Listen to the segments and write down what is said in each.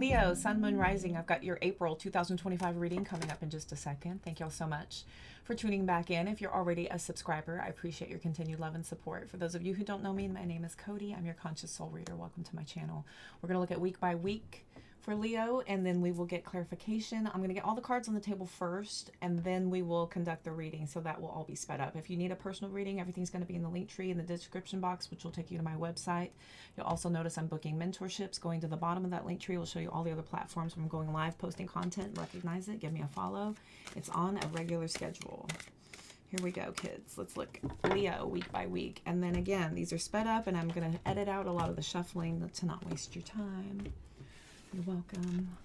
Leo, Sun, Moon, Rising. I've got your April 2025 reading coming up in just a second. Thank you all so much for tuning back in. If you're already a subscriber, I appreciate your continued love and support. For those of you who don't know me, my name is Cody. I'm your conscious soul reader. Welcome to my channel. We're going to look at week by week for Leo, and then we will get clarification. I'm going to get all the cards on the table first, and then we will conduct the reading, so that will all be sped up. If you need a personal reading, everything's going to be in the link tree in the description box, which will take you to my website. You'll also notice I'm booking mentorships. Going to the bottom of that link tree will show you all the other platforms where I'm going live, posting content. Recognize it, give me a follow. It's on a regular schedule. Here we go, kids. Let's look Leo week by week. And then again, these are sped up, and I'm going to edit out a lot of the shuffling to not waste your time. You're welcome.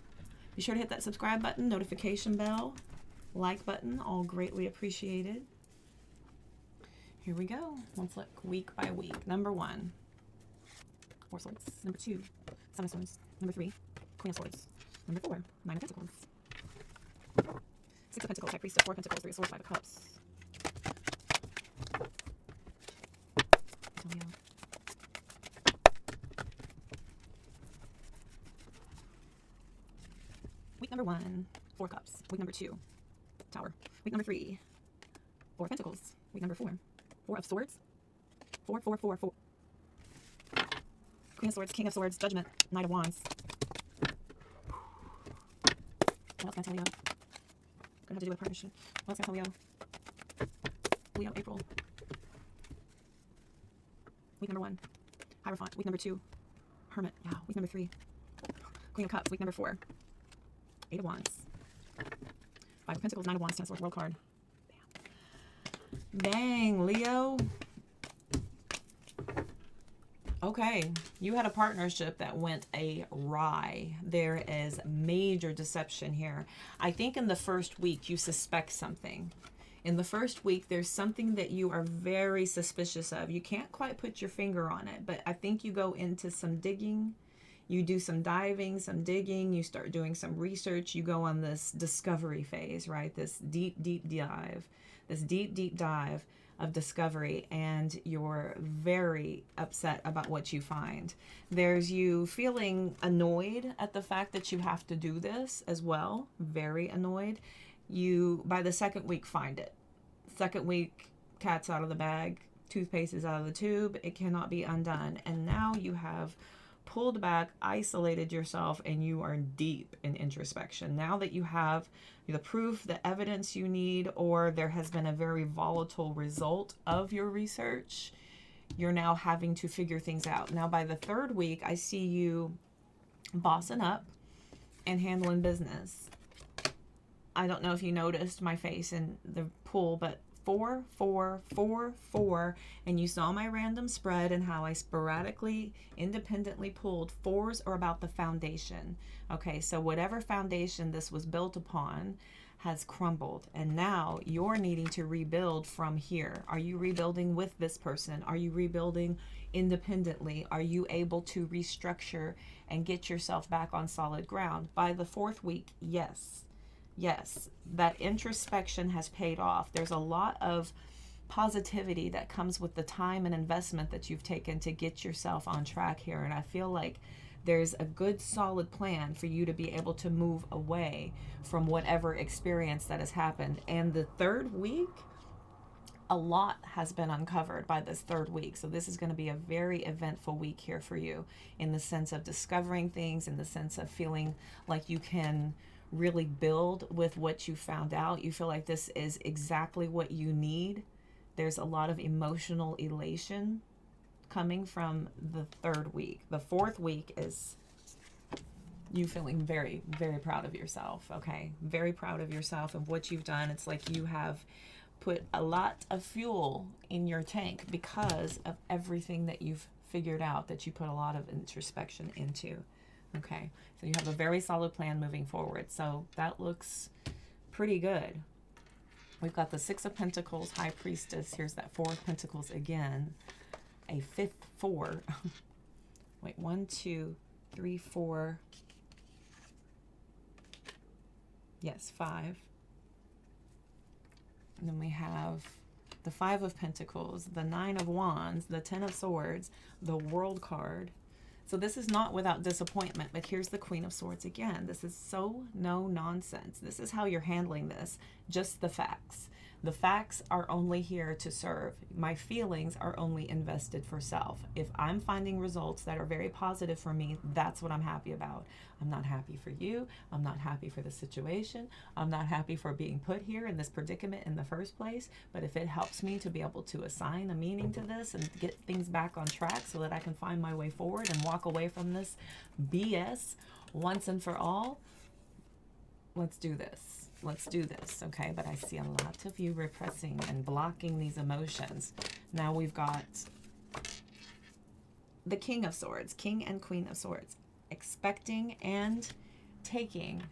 Be sure to hit that subscribe button, notification bell, like button, all greatly appreciated. Here we go. Let's look week by week. Number 1, Four of Swords. Number 2, Seven of Swords. Number 3, Queen of Swords. Number 4, Nine of Pentacles. 6 of Pentacles, High Priestess, 4 of Pentacles, 3 of Swords, 5 of Cups. Week number 1, 4 Cups. Week number 2, Tower. Week number 3, 4 of Pentacles. Week number 4, 4 of Swords. 4, 4, 4, 4. Queen of Swords, King of Swords, Judgment, Knight of Wands. What else can I tell Leo? Gonna have to do with partnership. What else can I tell Leo? Leo, April. Week number 1, Hierophant. Week number 2, Hermit. Yeah. Week number 3, Queen of Cups. Week number 4, 8 of Wands. 5 of Pentacles, 9 of Wands, 10 of Swords, World card. Dang, Leo. Okay, you had a partnership that went awry. There is major deception here. I think in the first week you suspect something. In the first week, there's something that you are very suspicious of. You can't quite put your finger on it, but I think you go into some digging. You do some diving, some digging, you start doing some research, you go on this discovery phase, right? This deep, deep dive, this deep, deep dive of discovery, and you're very upset about what you find. There's you feeling annoyed at the fact that you have to do this as well, very annoyed. You, by the second week, find it. Second week, cat's out of the bag, toothpaste is out of the tube, it cannot be undone. And now you have pulled back, isolated yourself, and you are deep in introspection. Now that you have the proof, the evidence you need, or there has been a very volatile result of your research, you're now having to figure things out. Now by the third week, I see you bossing up and handling business. I don't know if you noticed my face in the pool, but 4, 4, 4, 4, and you saw my random spread and how I sporadically, independently pulled. 4s are about the foundation. Okay, so whatever foundation this was built upon has crumbled, and now you're needing to rebuild from here. Are you rebuilding with this person? Are you rebuilding independently? Are you able to restructure and get yourself back on solid ground? By the 4th week, yes. Yes, that introspection has paid off. There's a lot of positivity that comes with the time and investment that you've taken to get yourself on track here. And I feel like there's a good solid plan for you to be able to move away from whatever experience that has happened. And the 3rd week, a lot has been uncovered by this 3rd week. So this is going to be a very eventful week here for you, in the sense of discovering things, in the sense of feeling like you can really build with what you found out. You feel like this is exactly what you need. There's a lot of emotional elation coming from the 3rd week. The 4th week is you feeling very, very proud of yourself, okay? Very proud of yourself and what you've done. It's like you have put a lot of fuel in your tank because of everything that you've figured out, that you put a lot of introspection into. Okay, so you have a very solid plan moving forward. So that looks pretty good. We've got the 6 of Pentacles, High Priestess. Here's that 4 of Pentacles again. A 5th 4. Wait, 1, 2, 3, 4. Yes, 5. And then we have the 5 of Pentacles, the 9 of Wands, the 10 of Swords, the World card, So this is not without disappointment, but here's the Queen of Swords again. This is so no nonsense. This is how you're handling this. Just the facts. The facts are only here to serve. My feelings are only invested for self. If I'm finding results that are very positive for me, that's what I'm happy about. I'm not happy for you. I'm not happy for the situation. I'm not happy for being put here in this predicament in the first place. But if it helps me to be able to assign a meaning to this and get things back on track so that I can find my way forward and walk away from this BS once and for all, let's do this. Let's do this, okay? But I see a lot of you repressing and blocking these emotions. Now we've got the King of Swords, King and Queen of Swords, expecting and taking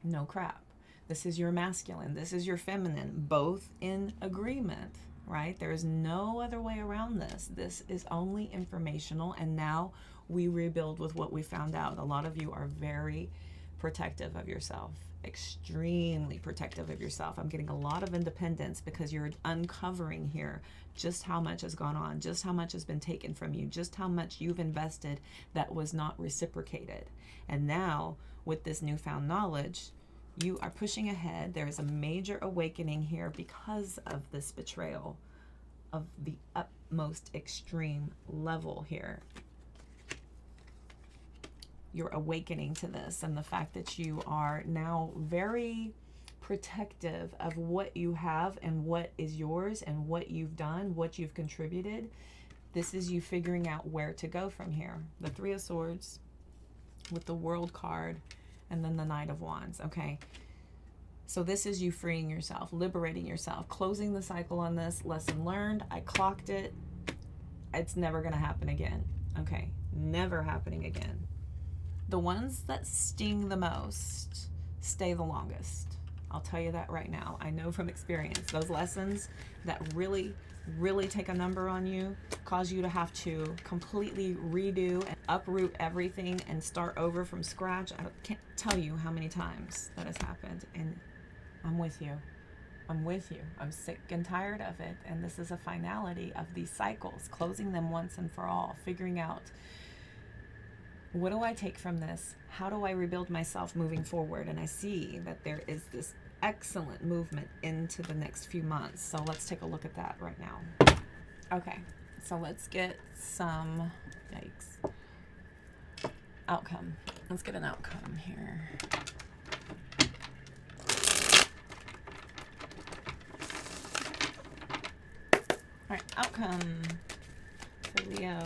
no crap. This is your masculine, this is your feminine, both in agreement, right? There is no other way around this. This is only informational, and now we rebuild with what we found out. A lot of you are very protective of yourself. Extremely protective of yourself. I'm getting a lot of independence because you're uncovering here just how much has gone on, just how much has been taken from you, just how much you've invested that was not reciprocated. And now with this newfound knowledge, you are pushing ahead. There is a major awakening here because of this betrayal of the utmost extreme level here. You're awakening to this, and the fact that you are now very protective of what you have and what is yours and what you've done, what you've contributed. This is you figuring out where to go from here. The Three of Swords with the World card and then the Knight of Wands, okay? So this is you freeing yourself, liberating yourself, closing the cycle on this. Lesson learned. I clocked it. It's never going to happen again, okay? Never happening again. The ones that sting the most stay the longest. I'll tell you that right now. I know from experience. Those lessons that really, really take a number on you, cause you to have to completely redo and uproot everything and start over from scratch. I can't tell you how many times that has happened. And I'm with you. I'm with you. I'm sick and tired of it. And this is a finality of these cycles, closing them once and for all, figuring out, what do I take from this? How do I rebuild myself moving forward? And I see that there is this excellent movement into the next few months. So let's take a look at that right now. Okay, so let's get some, yikes, outcome. Let's get an outcome here. All right, outcome for Leo.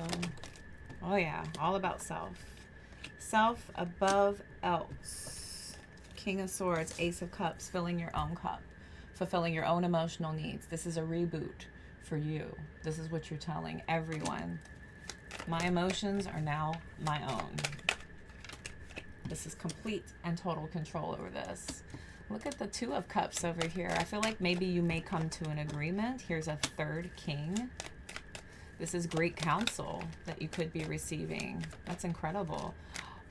Oh yeah, all about self. Self above else. King of Swords, Ace of Cups, filling your own cup, fulfilling your own emotional needs. This is a reboot for you. This is what you're telling everyone. My emotions are now my own. This is complete and total control over this. Look at the Two of Cups over here. I feel like maybe you may come to an agreement. Here's a third king. This is great counsel that you could be receiving. That's incredible.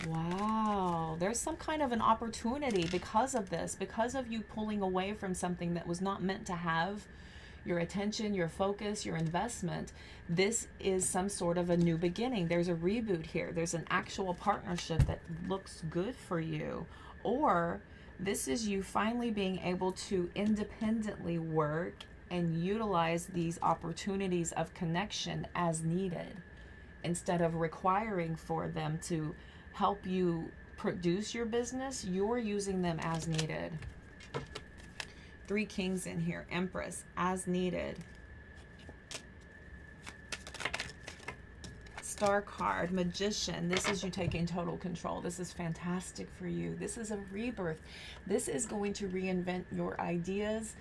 Wow, there's some kind of an opportunity because of this, because of you pulling away from something that was not meant to have your attention, your focus, your investment. This is some sort of a new beginning. There's a reboot here. There's an actual partnership that looks good for you. Or this is you finally being able to independently work and utilize these opportunities of connection as needed, instead of requiring for them to help you produce your business. You're using them as needed. Three kings in here. Empress, as needed. Star card, Magician. This is you taking total control. This is fantastic for you. This is a rebirth. This is going to reinvent your ideas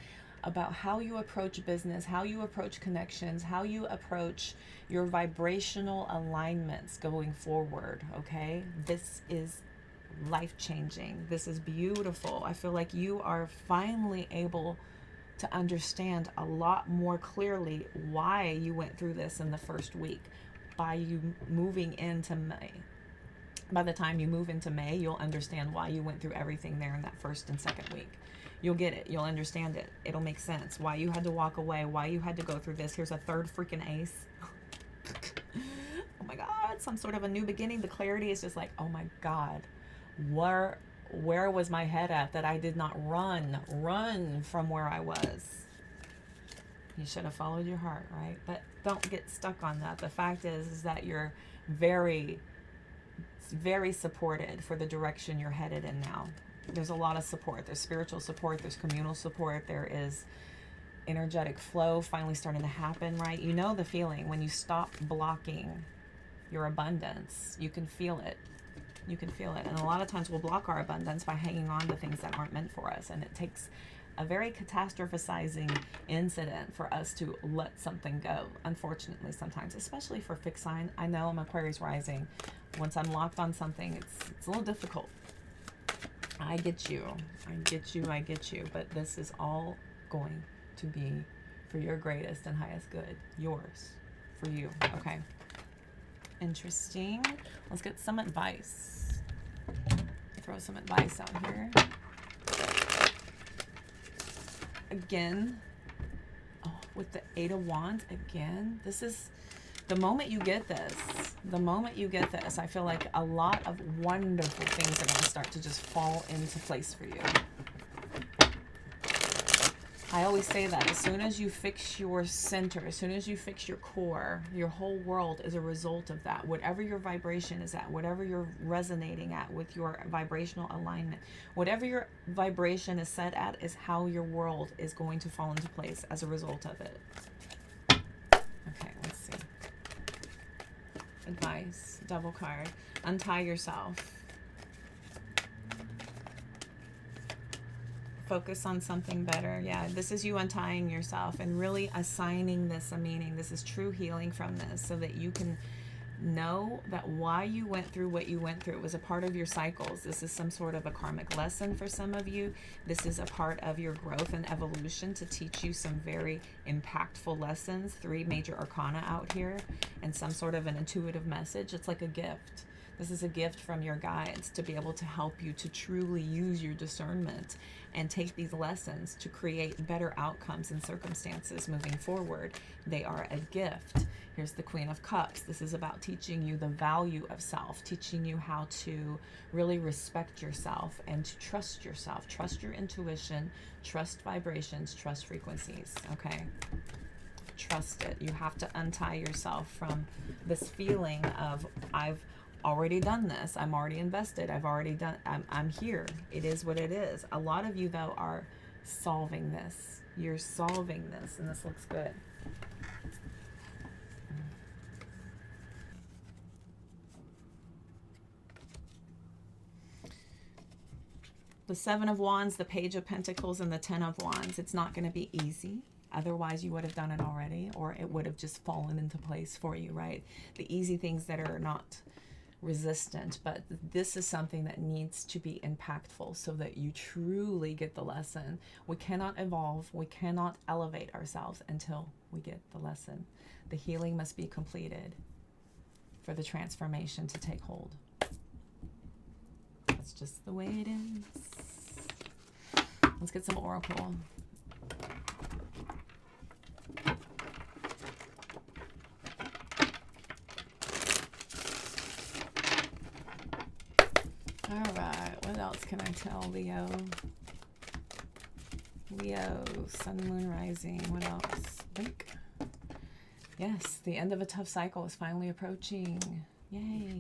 about how you approach business, how you approach connections, how you approach your vibrational alignments going forward, okay? This is life-changing. This is beautiful. I feel like you are finally able to understand a lot more clearly why you went through this in the first week, by you moving into May. By the time you move into May, you'll understand why you went through everything there in that first and second week. You'll get it. You'll understand it. It'll make sense. Why you had to walk away. Why you had to go through this. Here's a third freaking ace. my God, some sort of a new beginning. The clarity is just like, oh my God, where was my head at that I did not run from where I was? You should have followed your heart, right? But don't get stuck on that. The fact is that you're very, very supported for the direction you're headed in now. There's a lot of support. There's spiritual support. There's communal support. There is energetic flow finally starting to happen, right? You know the feeling when you stop blocking your abundance. You can feel it. You can feel it. And a lot of times we'll block our abundance by hanging on to things that aren't meant for us. And it takes a very catastrophizing incident for us to let something go. Unfortunately, sometimes, especially for fixed sign. I know I'm Aquarius rising. Once I'm locked on something, it's a little difficult. I get you. I get you. I get you. But this is all going to be for your greatest and highest good. Yours. For you. Okay. Interesting. Let's get some advice. Throw some advice out here. Again. Oh, with the 8 of Wands. Again. This is... The moment you get this, I feel like a lot of wonderful things are going to start to just fall into place for you. I always say that as soon as you fix your center, as soon as you fix your core, your whole world is a result of that. Whatever your vibration is at, whatever you're resonating at with your vibrational alignment, whatever your vibration is set at is how your world is going to fall into place as a result of it. Okay, let's see. Advice, double card. Untie yourself. Focus on something better. Yeah, this is you untying yourself and really assigning this a meaning. This is true healing from this, so that you can know that why you went through what you went through. It was a part of your cycles. This is some sort of a karmic lesson for some of you. This is a part of your growth and evolution to teach you some very impactful lessons. 3 major arcana out here and some sort of an intuitive message. It's like a gift. This is a gift from your guides to be able to help you to truly use your discernment and take these lessons to create better outcomes and circumstances moving forward. They are a gift. Here's the Queen of Cups. This is about teaching you the value of self, teaching you how to really respect yourself and to trust yourself. Trust your intuition, trust vibrations, trust frequencies, okay? Trust it. You have to untie yourself from this feeling of, I've already done this. I'm already invested. I've already done, I'm here. It is what it is. A lot of you, though, are solving this. You're solving this, and this looks good. The 7 of Wands, the Page of Pentacles, and the 10 of Wands. It's not going to be easy. Otherwise, you would have done it already, or it would have just fallen into place for you, right? The easy things that are not resistant, but this is something that needs to be impactful so that you truly get the lesson. We cannot evolve, we cannot elevate ourselves until we get the lesson. The healing must be completed for the transformation to take hold. That's just the way it is. Let's get some oracle. All right, what else can I tell Leo? Leo, sun, moon, rising. What else? Blink. Yes, the end of a tough cycle is finally approaching. Yay.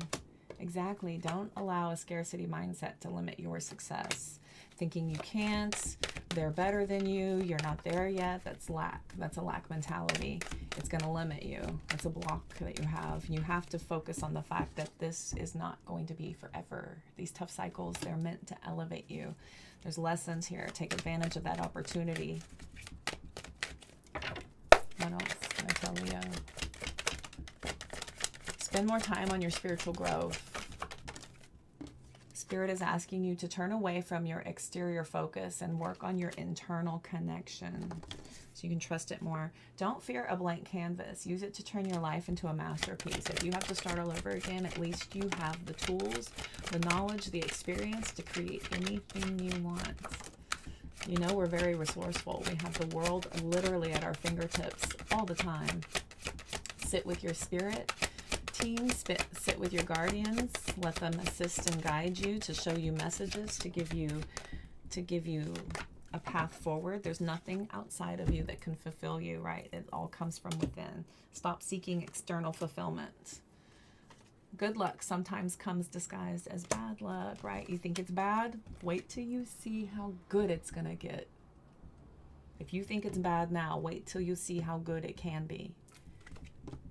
Exactly. Don't allow a scarcity mindset to limit your success. Thinking you can't, they're better than you, you're not there yet. That's lack. That's a lack mentality. It's going to limit you. It's a block that you have. You have to focus on the fact that this is not going to be forever. These tough cycles, they're meant to elevate you. There's lessons here. Take advantage of that opportunity. What else can I tell Leo? Spend more time on your spiritual growth. Spirit is asking you to turn away from your exterior focus and work on your internal connection so you can trust it more. Don't fear a blank canvas. Use it to turn your life into a masterpiece. If you have to start all over again, at least you have the tools, the knowledge, the experience to create anything you want. You know, we're very resourceful. We have the world literally at our fingertips all the time. Sit with your spirit. team, sit with your guardians, let them assist and guide you, to show you messages, to give you a path forward. There's nothing outside of you that can fulfill you, right? It all comes from within. Stop seeking external fulfillment. Good luck sometimes comes disguised as bad luck, right? You think it's bad? Wait till you see how good it's gonna get. If you think it's bad now, wait till you see how good it can be.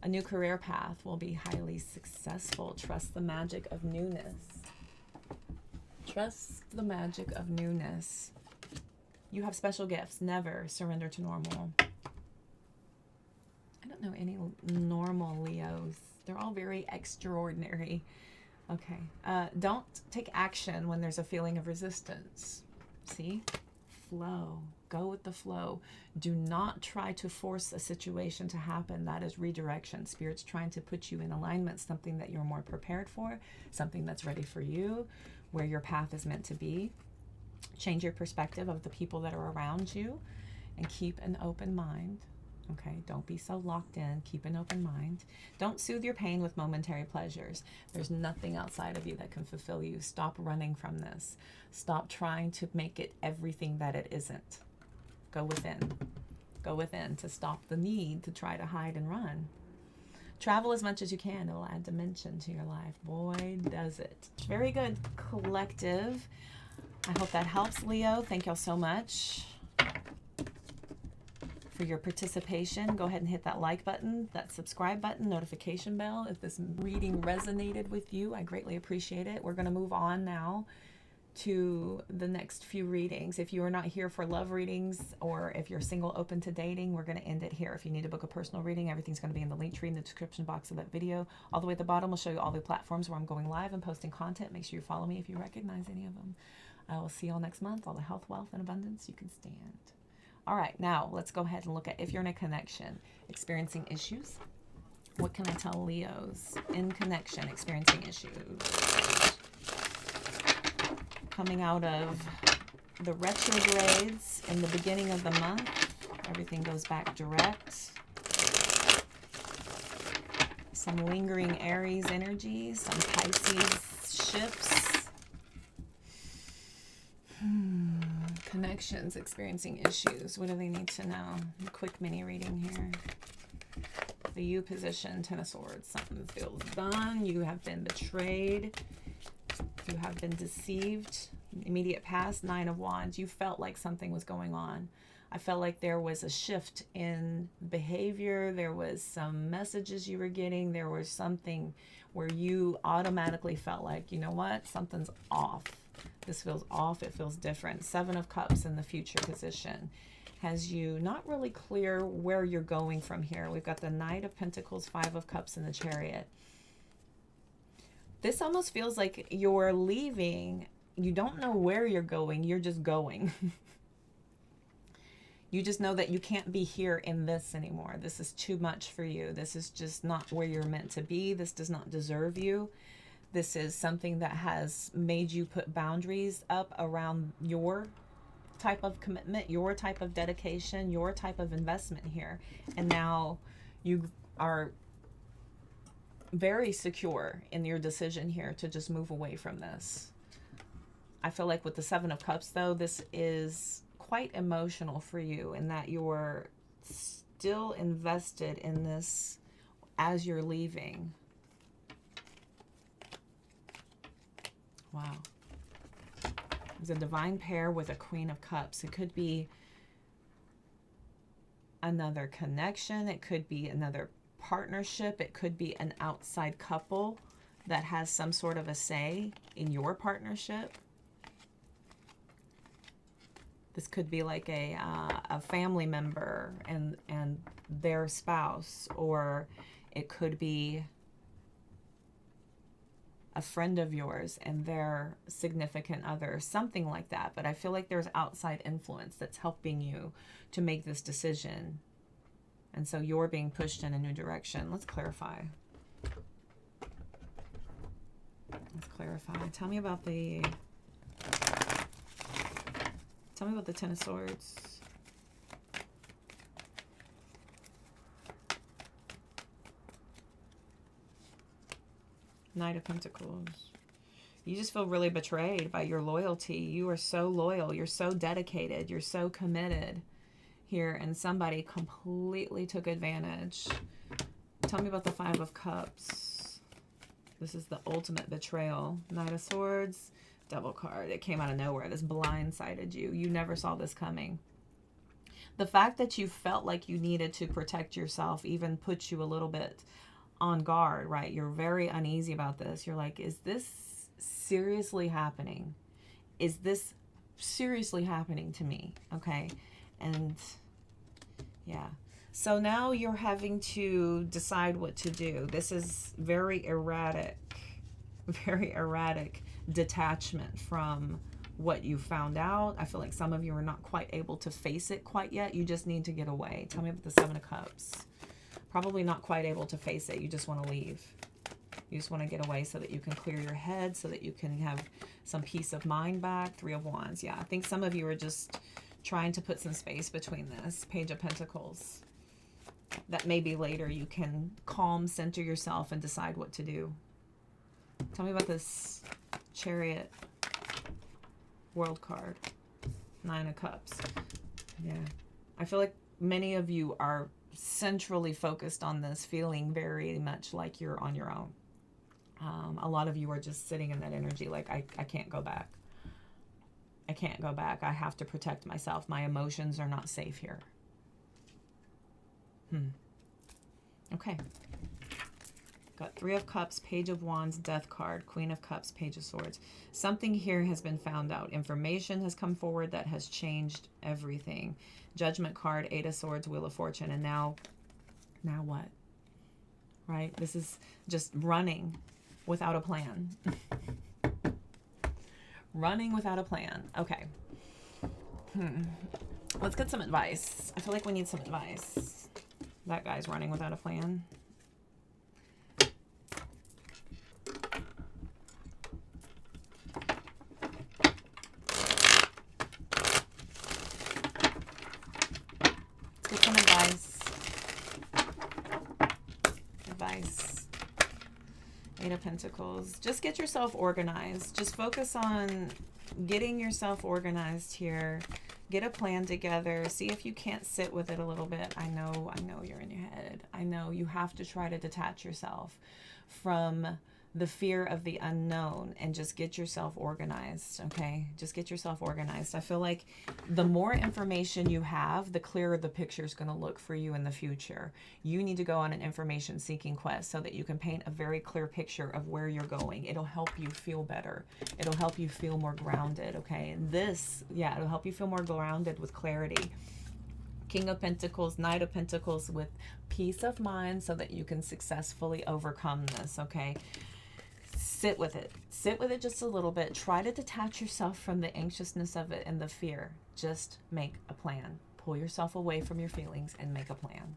A new career path will be highly successful. Trust the magic of newness. Trust the magic of newness. You have special gifts. Never surrender to normal. I don't know any normal Leos. They're all very extraordinary. Okay. Don't take action when there's a feeling of resistance. See? Flow. Go with the flow. Do not try to force a situation to happen. That is redirection. Spirit's trying to put you in alignment, something that you're more prepared for, something that's ready for you, where your path is meant to be. Change your perspective of the people that are around you and keep an open mind. Okay, don't be so locked in. Keep an open mind. Don't soothe your pain with momentary pleasures. There's nothing outside of you that can fulfill you. Stop running from this. Stop trying to make it everything that it isn't. Go within. Go within to stop the need to try to hide and run. Travel as much as you can. It'll add dimension to your life. Boy, does it. Very good, collective. I hope that helps, Leo. Thank y'all so much for your participation. Go ahead and hit that like button, that subscribe button, notification bell. If this reading resonated with you, I greatly appreciate it. We're going to move on now to the next few readings. If you are not here for love readings, or if you're single open to dating, we're going to end it here. If you need to book a personal reading, everything's going to be in the link tree in the description box of that video. All the way at the bottom will show you all the platforms where I'm going live and posting content. Make sure you follow me if you recognize any of them. I will see you all next month. All the health, wealth, and abundance you can stand. All right, now let's go ahead and look at if you're in a connection, experiencing issues. What can I tell Leos in connection, experiencing issues? Coming out of the retrogrades in the beginning of the month, everything goes back direct. Some lingering Aries energy, some Pisces shifts. Connections, experiencing issues. What do they need to know? A quick mini reading here. The U position, Ten of Swords. Something feels done. You have been betrayed. You have been deceived. Immediate past, Nine of Wands. You felt like something was going on. I felt like there was a shift in behavior. There was some messages you were getting. There was something where you automatically felt like, you know what? Something's off. This feels off. It feels different. Seven of Cups in the future position has you not really clear where you're going from here. We've got the Knight of Pentacles, Five of Cups in the Chariot. This almost feels like you're leaving. You don't know where you're going. You're just going. You just know that you can't be here in this anymore. This is too much for you. This is just not where you're meant to be. This does not deserve you. This is something that has made you put boundaries up around your type of commitment, your type of dedication, your type of investment here. And now you are very secure in your decision here to just move away from this. I feel like with the Seven of Cups, though, this is quite emotional for you in that you're still invested in this as you're leaving. Wow. There's a divine pair with a Queen of Cups. It could be another connection. It could be another partnership. It could be an outside couple that has some sort of a say in your partnership. This could be like a family member and their spouse, or it could be a friend of yours and their significant other, something like that. But I feel like there's outside influence that's helping you to make this decision. And so you're being pushed in a new direction. Let's clarify. Let's clarify. Tell me about the Ten of Swords. Knight of Pentacles. You just feel really betrayed by your loyalty. You are so loyal. You're so dedicated. You're so committed here. And somebody completely took advantage. Tell me about the Five of Cups. This is the ultimate betrayal. Knight of Swords. Devil card. It came out of nowhere. This blindsided you. You never saw this coming. The fact that you felt like you needed to protect yourself even puts you a little bit on guard, right? You're very uneasy about this. You're like, is this seriously happening? Is this seriously happening to me? Okay. And yeah. So now you're having to decide what to do. This is very erratic detachment from what you found out. I feel like some of you are not quite able to face it quite yet. You just need to get away. Tell me about the Seven of Cups. Probably not quite able to face it. You just want to leave. You just want to get away so that you can clear your head, so that you can have some peace of mind back. Three of Wands. Yeah, I think some of you are just trying to put some space between this. Page of Pentacles. That maybe later you can calm, center yourself, and decide what to do. Tell me about this Chariot World card. Nine of Cups. Yeah. I feel like many of you are centrally focused on this, feeling very much like you're on your own. A lot of you are just sitting in that energy like, I can't go back. I can't go back. I have to protect myself. My emotions are not safe here. Okay. Got Three of Cups, Page of Wands, Death card, Queen of Cups, Page of Swords. Something here has been found out. Information has come forward that has changed everything. Judgment card, Eight of Swords, Wheel of Fortune. And now what? Right? This is just running without a plan. Running without a plan. Okay. Let's get some advice. I feel like we need some advice. That guy's running without a plan. Let's get some advice. Advice. Eight of Pentacles. Just get yourself organized. Just focus on getting yourself organized here. Get a plan together. See if you can't sit with it a little bit. I know you're in your head. I know you have to try to detach yourself from the fear of the unknown and just get yourself organized, okay? Just get yourself organized. I feel like the more information you have, the clearer the picture is going to look for you in the future. You need to go on an information-seeking quest so that you can paint a very clear picture of where you're going. It'll help you feel better. It'll help you feel more grounded, okay? And this, yeah, it'll help you feel more grounded with clarity. King of Pentacles, Knight of Pentacles with peace of mind so that you can successfully overcome this, okay? Sit with it. Sit with it just a little bit. Try to detach yourself from the anxiousness of it and the fear. Just make a plan. Pull yourself away from your feelings and make a plan.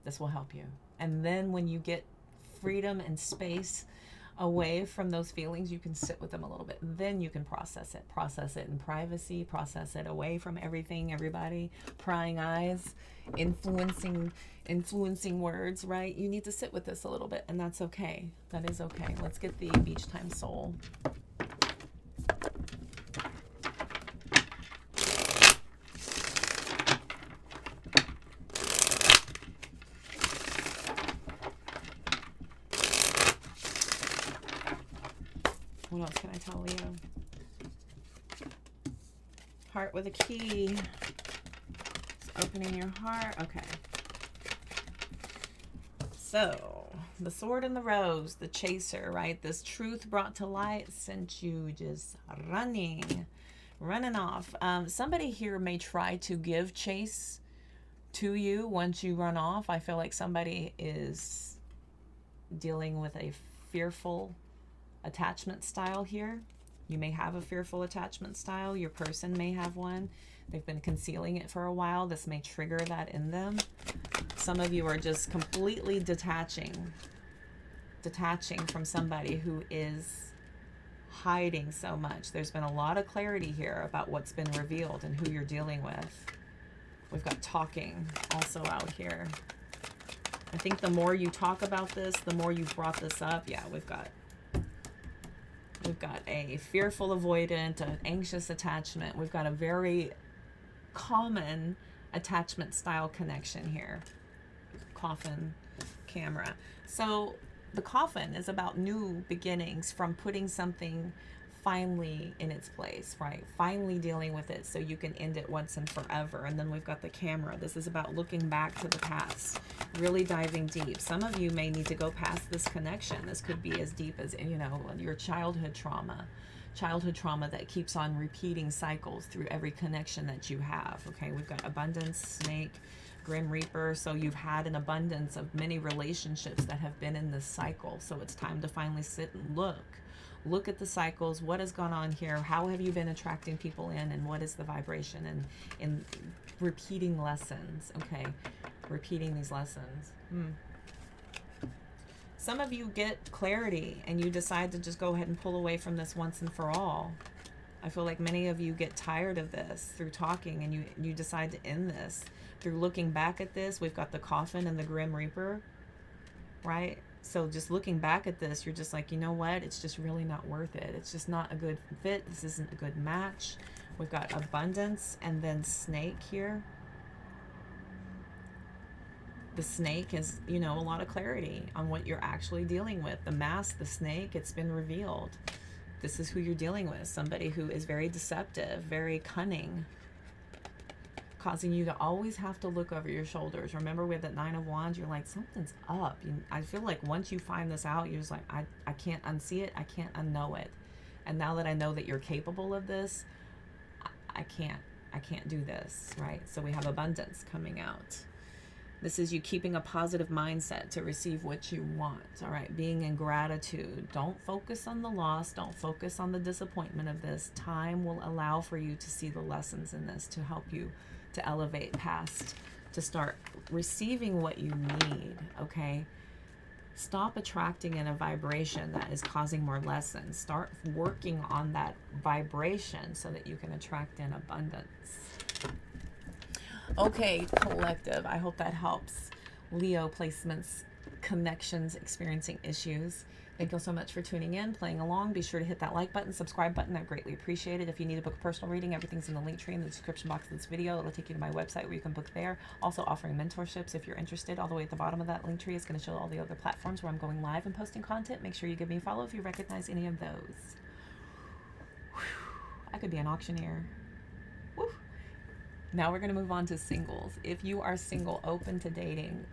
This will help you. And then when you get freedom and space away from those feelings, you can sit with them a little bit. Then you can process it. Process it in privacy. Process it away from everything, everybody. Prying eyes, influencing words, right? You need to sit with this a little bit, and that's okay. That is okay. Let's get the Beach Time Soul. What else can I tell Leo? Heart with a key. It's opening your heart. Okay. So, the Sword and the Rose, the chaser, right? This truth brought to light sent you just running off. Somebody here may try to give chase to you once you run off. I feel like somebody is dealing with a fearful attachment style here. You may have a fearful attachment style. Your person may have one. They've been concealing it for a while. This may trigger that in them. Some of you are just completely detaching from somebody who is hiding so much. There's been a lot of clarity here about what's been revealed and who you're dealing with. We've got talking also out here. I think the more you talk about this, the more you've brought this up. Yeah, we've got a fearful avoidant, an anxious attachment. We've got a very common attachment style connection here. Coffin, camera. So the coffin is about new beginnings, from putting something finally in its place, right? Finally dealing with it so you can end it once and forever. And then we've got the camera. This is about looking back to the past, really diving deep. Some of you may need to go past this connection. This could be as deep as, you know, your childhood trauma that keeps on repeating cycles through every connection that you have. Okay, we've got abundance, snake, Grim Reaper. So you've had an abundance of many relationships that have been in this cycle. So it's time to finally sit and look at the cycles. What has gone on here? How have you been attracting people in, and what is the vibration? And in repeating lessons. Okay, repeating these lessons. Some of you get clarity and you decide to just go ahead and pull away from this once and for all. I feel like many of you get tired of this through talking, and you decide to end this through looking back at this. We've got the coffin and the Grim Reaper, right? So just looking back at this, you're just like, you know what? It's just really not worth it. It's just not a good fit. This isn't a good match. We've got abundance and then snake here. The snake is, you know, a lot of clarity on what you're actually dealing with. The mask, the snake, it's been revealed. This is who you're dealing with. Somebody who is very deceptive, very cunning, causing you to always have to look over your shoulders. Remember with that 9 of Wands, you're like, something's up. I feel like once you find this out, you're just like, I can't unsee it. I can't unknow it. And now that I know that you're capable of this, I can't do this, right? So we have abundance coming out. This is you keeping a positive mindset to receive what you want, all right? Being in gratitude. Don't focus on the loss. Don't focus on the disappointment of this. Time will allow for you to see the lessons in this, to help you to elevate past, to start receiving what you need, okay? Stop attracting in a vibration that is causing more lessons. Start working on that vibration so that you can attract in abundance. Okay, collective, I hope that helps. Leo placements, connections, experiencing issues. Thank you so much for tuning in, playing along. Be sure to hit that like button, subscribe button. I greatly appreciate it. If you need to book a personal reading, everything's in the link tree in the description box of this video. It'll take you to my website where you can book there. Also offering mentorships if you're interested. All the way at the bottom of that link tree is going to show all the other platforms where I'm going live and posting content. Make sure you give me a follow if you recognize any of those. Whew. I could be an auctioneer. Woo. Now we're going to move on to singles. If you are single, open to dating,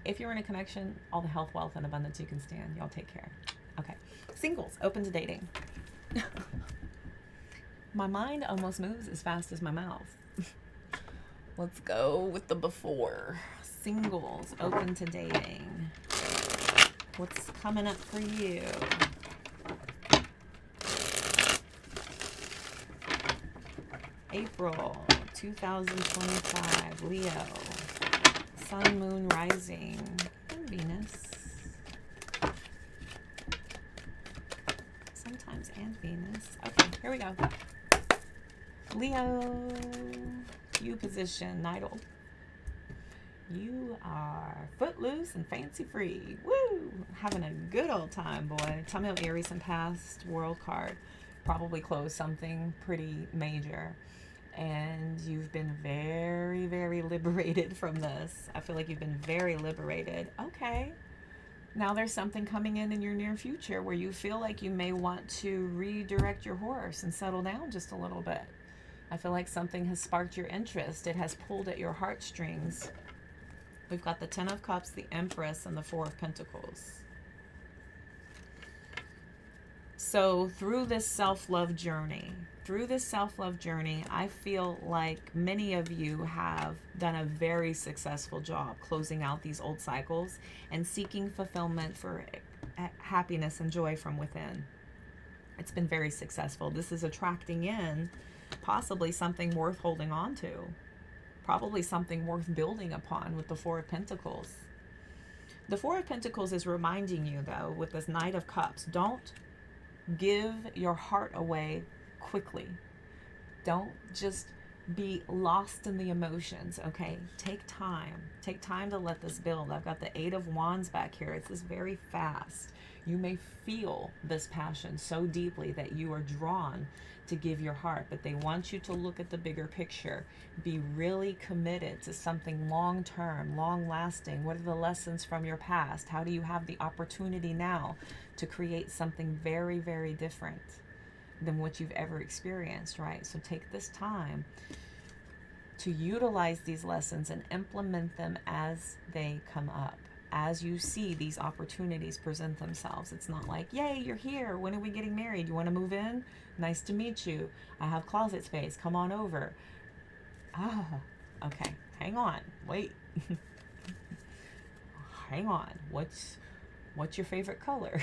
if you're in a connection, all the health, wealth, and abundance you can stand. Y'all take care. Okay. Singles, open to dating. My mind almost moves as fast as my mouth. Let's go with the before. Singles, open to dating. What's coming up for you? April 2025, Leo, Sun, Moon, Rising, and Venus. Sometimes and Venus. Okay, here we go. Leo, you position, Nidal. You are footloose and fancy free. Woo! Having a good old time, boy. Tell me about your recent past. World card. Probably closed something pretty major. And you've been very, very liberated from this. I feel like you've been very liberated. Okay. Now there's something coming in your near future where you feel like you may want to redirect your horse and settle down just a little bit. I feel like something has sparked your interest. It has pulled at your heartstrings. We've got the 10 of Cups, the Empress, and the 4 of Pentacles. So through this self-love journey, I feel like many of you have done a very successful job closing out these old cycles and seeking fulfillment for happiness and joy from within. It's been very successful. This is attracting in possibly something worth holding on to, probably something worth building upon with the 4 of Pentacles. The 4 of Pentacles is reminding you, though, with this Knight of Cups, don't give your heart away quickly. Don't just be lost in the emotions, okay? Take time. Take time to let this build. I've got the Eight of Wands back here. It's this very fast. You may feel this passion so deeply that you are drawn to give your heart, but they want you to look at the bigger picture. Be really committed to something long-term, long-lasting. What are the lessons from your past? How do you have the opportunity now to create something very, very different than what you've ever experienced, right? So take this time to utilize these lessons and implement them as they come up, as you see these opportunities present themselves. It's not like, yay, you're here. When are we getting married? You want to move in? Nice to meet you. I have closet space. Come on over. Ah, okay. Hang on. Wait. Hang on. What's your favorite color?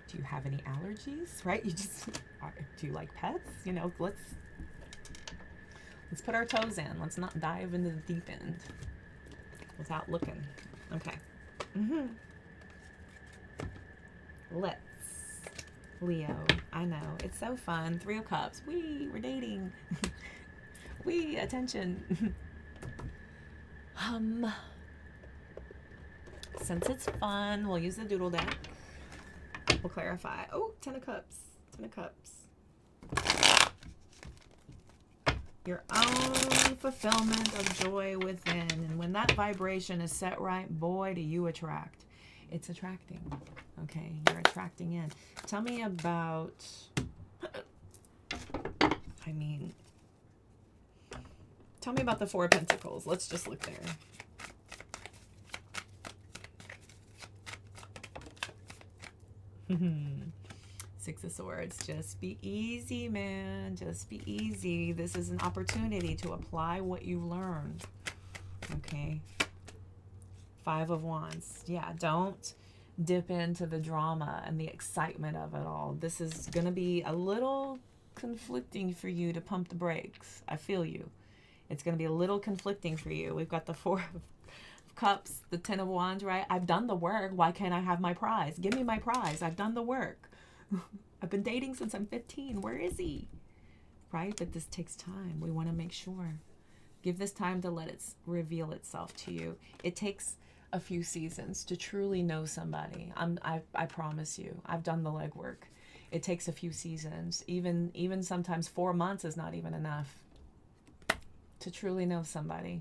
Do you have any allergies? Right? Do you like pets? You know, let's put our toes in. Let's not dive into the deep end without looking. Okay. Let's. Leo. I know. It's so fun. 3 of Cups. We're dating. Attention. Since it's fun, we'll use the doodle deck. We'll clarify. Oh, 10 of Cups. 10 of Cups. Your own fulfillment of joy within. And when that vibration is set right, boy, do you attract. It's attracting. Okay, you're attracting in. Tell me about, tell me about the 4 of Pentacles. Let's just look there. Six of Swords. Just be easy, man. Just be easy. This is an opportunity to apply what you learned. Okay. 5 of Wands. Yeah, don't dip into the drama and the excitement of it all. This is going to be a little conflicting for you to pump the brakes. I feel you. It's going to be a little conflicting for you. We've got the 4 of Cups, the 10 of Wands, right? I've done the work. Why can't I have my prize? Give me my prize. I've done the work. I've been dating since I'm 15. Where is he? Right? But this takes time. We want to make sure. Give this time to let it reveal itself to you. It takes a few seasons to truly know somebody. I promise you. I've done the legwork. It takes a few seasons. Even sometimes 4 months is not even enough to truly know somebody.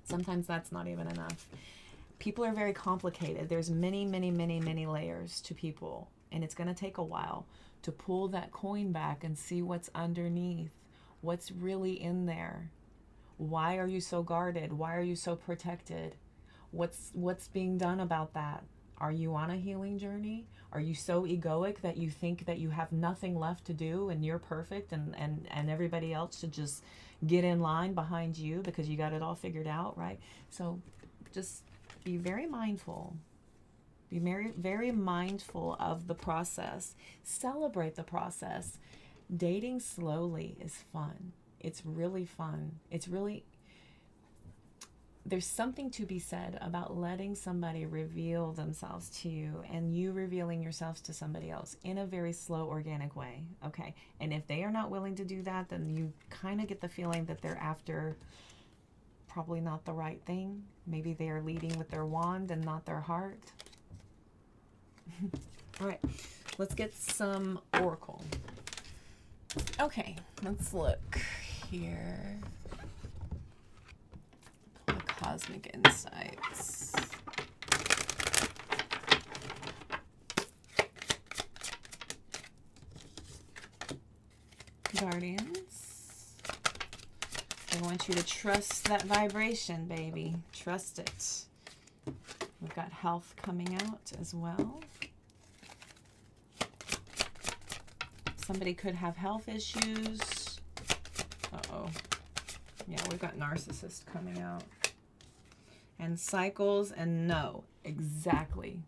Sometimes that's not even enough. People are very complicated. There's many, many, many, many layers to people. And it's going to take a while to pull that coin back and see what's underneath. What's really in there. Why are you so guarded? Why are you so protected? What's being done about that? Are you on a healing journey? Are you so egoic that you think that you have nothing left to do and you're perfect and everybody else should just get in line behind you because you got it all figured out, right? So just be very mindful. Be very, very mindful of the process. Celebrate the process. Dating slowly is fun. It's really fun. There's something to be said about letting somebody reveal themselves to you and you revealing yourselves to somebody else in a very slow, organic way. Okay. And if they are not willing to do that, then you kind of get the feeling that they're after probably not the right thing. Maybe they are leading with their wand and not their heart. All right. Let's get some oracle. Okay. Let's look here. Cosmic insights. Guardians. I want you to trust that vibration, baby. Trust it. We've got health coming out as well. Somebody could have health issues. Uh-oh. Yeah, we've got narcissist coming out. And cycles, and no, exactly.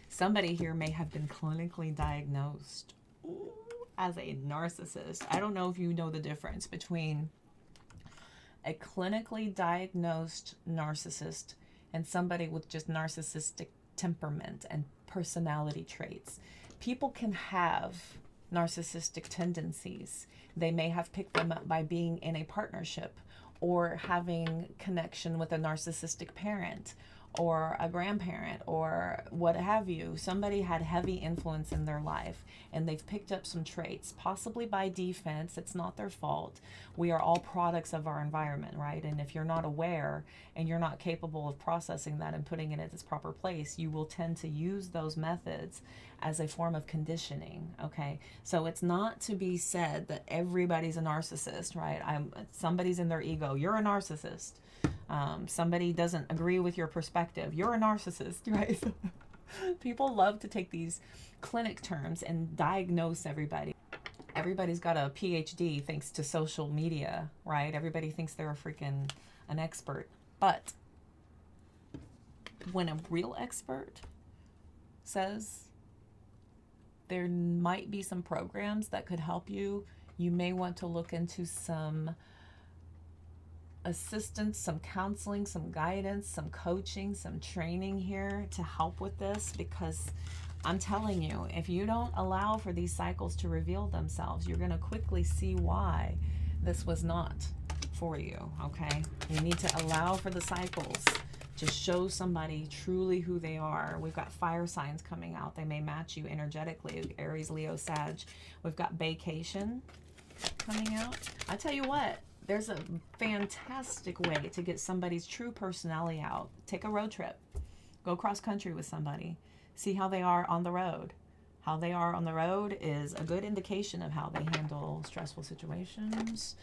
Somebody here may have been clinically diagnosed as a narcissist. I don't know if you know the difference between a clinically diagnosed narcissist and somebody with just narcissistic temperament and personality traits. People can have narcissistic tendencies. They may have picked them up by being in a partnership or having connection with a narcissistic parent or a grandparent or what have you. Somebody had heavy influence in their life and they've picked up some traits, possibly by defense. It's not their fault. We are all products of our environment, right? And if you're not aware and you're not capable of processing that and putting it in its proper place, you will tend to use those methods as a form of conditioning, okay? So it's not to be said that everybody's a narcissist, right? Somebody's in their ego. You're a narcissist. Somebody doesn't agree with your perspective. You're a narcissist, right? People love to take these clinic terms and diagnose everybody. Everybody's got a PhD thanks to social media, right? Everybody thinks they're an expert. But when a real expert says there might be some programs that could help you, you may want to look into some assistance, some counseling, some guidance, some coaching, some training here to help with this, because I'm telling you, if you don't allow for these cycles to reveal themselves, you're going to quickly see why this was not for you, okay? You need to allow for the cycles to show somebody truly who they are. We've got fire signs coming out. They may match you energetically, Aries, Leo, Sag. We've got vacation coming out. I tell you what, there's a fantastic way to get somebody's true personality out. Take a road trip. Go cross country with somebody. See how they are on the road. How they are on the road is a good indication of how they handle stressful situations.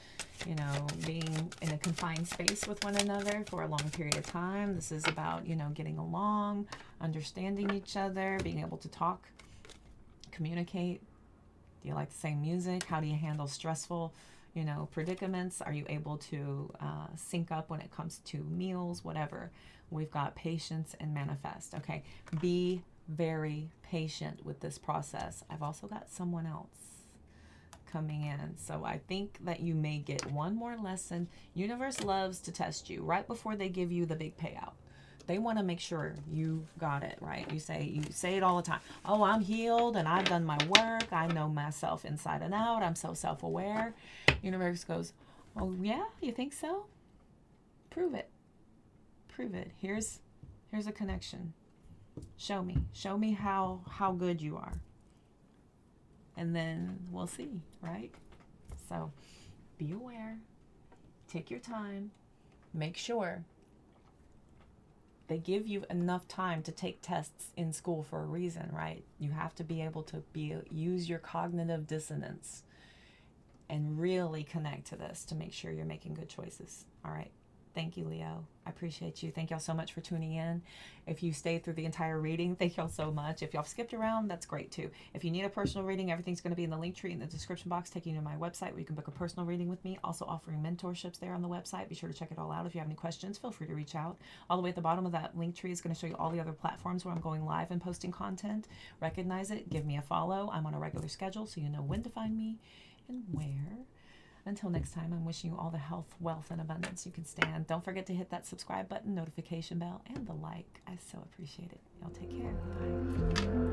You know, being in a confined space with one another for a long period of time. This is about, you know, getting along, understanding each other, being able to talk, communicate. Do you like the same music? How do you handle stressful, you know, predicaments? Are you able to sync up when it comes to meals, whatever? We've got patience and manifest. Okay, be very patient with this process. I've also got someone else coming in, so I think that you may get one more lesson. Universe loves to test you right before they give you the big payout. They want to make sure you got it right. You say it all the time. Oh, I'm healed and I've done my work. I know myself inside and out. I'm so self-aware. Universe goes, oh yeah, you think so? Prove it. Prove it. Here's a connection. Show me how good you are, and then we'll see, right? So be aware, take your time, make sure they give you enough time to take tests in school for a reason, right? You have to be able to use your cognitive dissonance and really connect to this to make sure you're making good choices. All right. Thank you, Leo. I appreciate you. Thank y'all so much for tuning in. If you stayed through the entire reading, thank y'all so much. If y'all skipped around, that's great too. If you need a personal reading, everything's going to be in the link tree in the description box, taking you to my website where you can book a personal reading with me. Also offering mentorships there on the website. Be sure to check it all out. If you have any questions, feel free to reach out. All the way at the bottom of that link tree is going to show you all the other platforms where I'm going live and posting content. Recognize it. Give me a follow. I'm on a regular schedule, so you know when to find me and where. Until next time, I'm wishing you all the health, wealth, and abundance you can stand. Don't forget to hit that subscribe button, notification bell, and the like. I so appreciate it. Y'all take care. Bye.